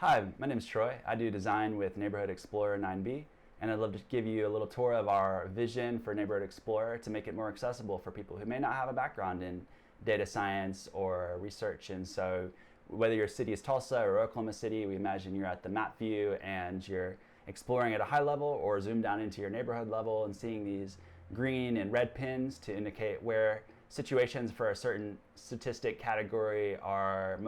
Hi, my name is Troy. I do design with Neighborhood Explorer 9B, and I'd love to give you a little tour of our vision for Neighborhood Explorer to make it more accessible for people who may not have a background in data science or research. And so whether your city is Tulsa or Oklahoma City, we imagine you're at the map view and you're exploring at a high level or zoom down into your neighborhood level and seeing these green and red pins to indicate where situations for a certain statistic category are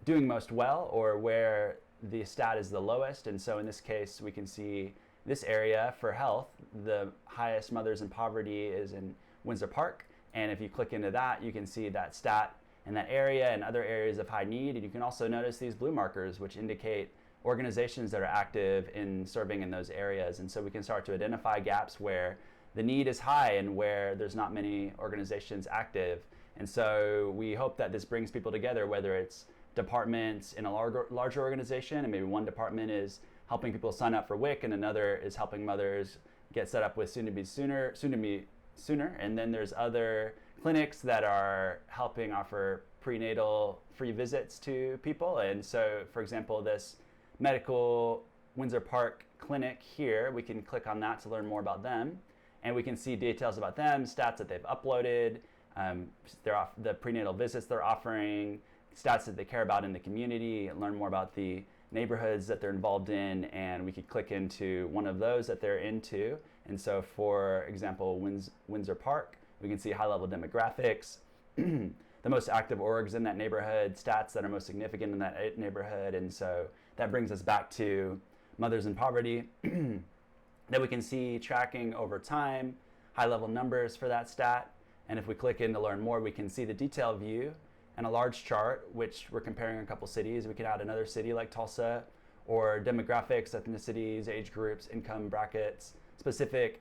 doing most well, or where the stat is the lowest. And so in this case, we can see this area for health, the highest mothers in poverty is in Windsor Park. And if you click into that, you can see that stat in that area and other areas of high need. And you can also notice these blue markers, which indicate organizations that are active in serving in those areas. And so we can start to identify gaps where the need is high and where there's not many organizations active. And so we hope that this brings people together, whether it's departments in a larger organization, and maybe one department is helping people sign up for WIC and another is helping mothers get set up with soon to be sooner. And then there's other clinics that are helping offer prenatal free visits to people. And so, for example, this medical Windsor Park clinic here, we can click on that to learn more about them, and we can see details about them, stats that they've uploaded, the prenatal visits they're offering, stats that they care about in the community, and learn more about the neighborhoods that they're involved in. And we could click into one of those that they're into. And so, for example, Windsor Park, we can see high-level demographics, the most active orgs in that neighborhood, stats that are most significant in that neighborhood. And so that brings us back to mothers in poverty that we can see tracking over time, high-level numbers for that stat. And if we click in to learn more, we can see the detail view and a large chart, which we're comparing a couple cities. We could add another city like Tulsa, or demographics, ethnicities, age groups, income brackets, specific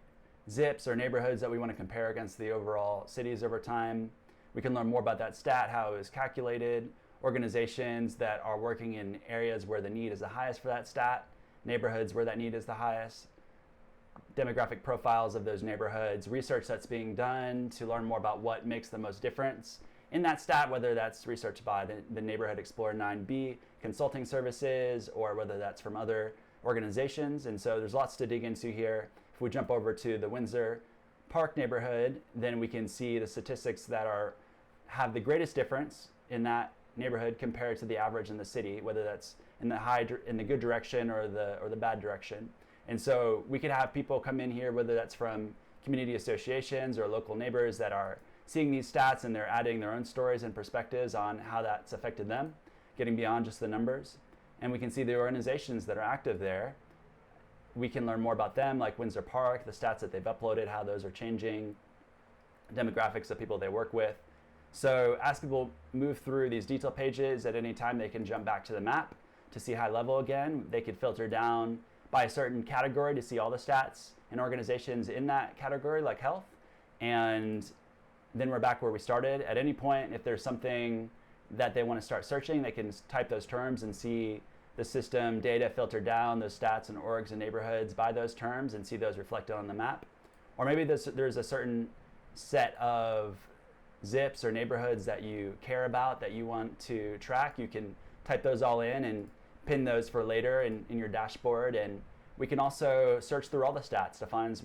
zips or neighborhoods that we want to compare against the overall cities over time. We can learn more about that stat, how it was calculated, organizations that are working in areas where the need is the highest for that stat, neighborhoods where that need is the highest, demographic profiles of those neighborhoods, research that's being done to learn more about what makes the most difference in that stat, whether that's research by the Neighborhood Explorer 9B consulting services, or whether that's from other organizations. And so there's lots to dig into here. If we jump over to the Windsor Park neighborhood, then we can see the statistics that have the greatest difference in that neighborhood compared to the average in the city, whether that's in the good direction or the bad direction. And so we could have people come in here, whether that's from community associations or local neighbors that are seeing these stats, and they're adding their own stories and perspectives on how that's affected them, getting beyond just the numbers. And we can see the organizations that are active there. We can learn more about them, like Windsor Park, the stats that they've uploaded, how those are changing, demographics of people they work with. So as people move through these detail pages, at any time they can jump back to the map to see high level again. They could filter down by a certain category to see all the stats and organizations in that category, like health. And then we're back where we started. At any point, if there's something that they want to start searching, they can type those terms and see the system data filter down those stats and orgs and neighborhoods by those terms and see those reflected on the map. Or maybe there's a certain set of zips or neighborhoods that you care about that you want to track. You can type those all in and pin those for later in your dashboard. And we can also search through all the stats to find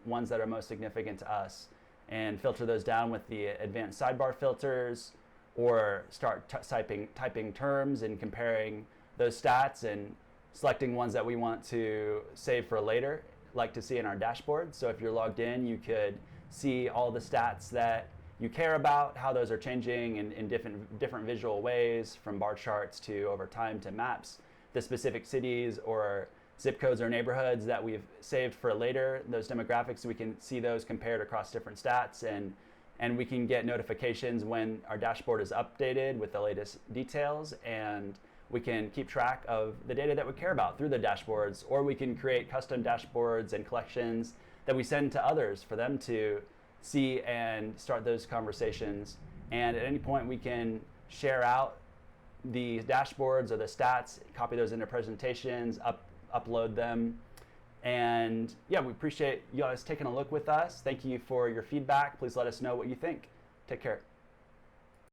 ones that are most significant to us, and filter those down with the advanced sidebar filters, or start typing terms and comparing those stats and selecting ones that we want to save for later, like to see in our dashboard. So if you're logged in, you could see all the stats that you care about, how those are changing in different visual ways, from bar charts to over time to maps, the specific cities or zip codes or neighborhoods that we've saved for later, those demographics. We can see those compared across different stats, and we can get notifications when our dashboard is updated with the latest details, and we can keep track of the data that we care about through the dashboards, or we can create custom dashboards and collections that we send to others for them to see and start those conversations. And at any point we can share out the dashboards or the stats, copy those into presentations, upload them. And yeah, we appreciate you guys taking a look with us. Thank you for your feedback. Please let us know what you think. Take care.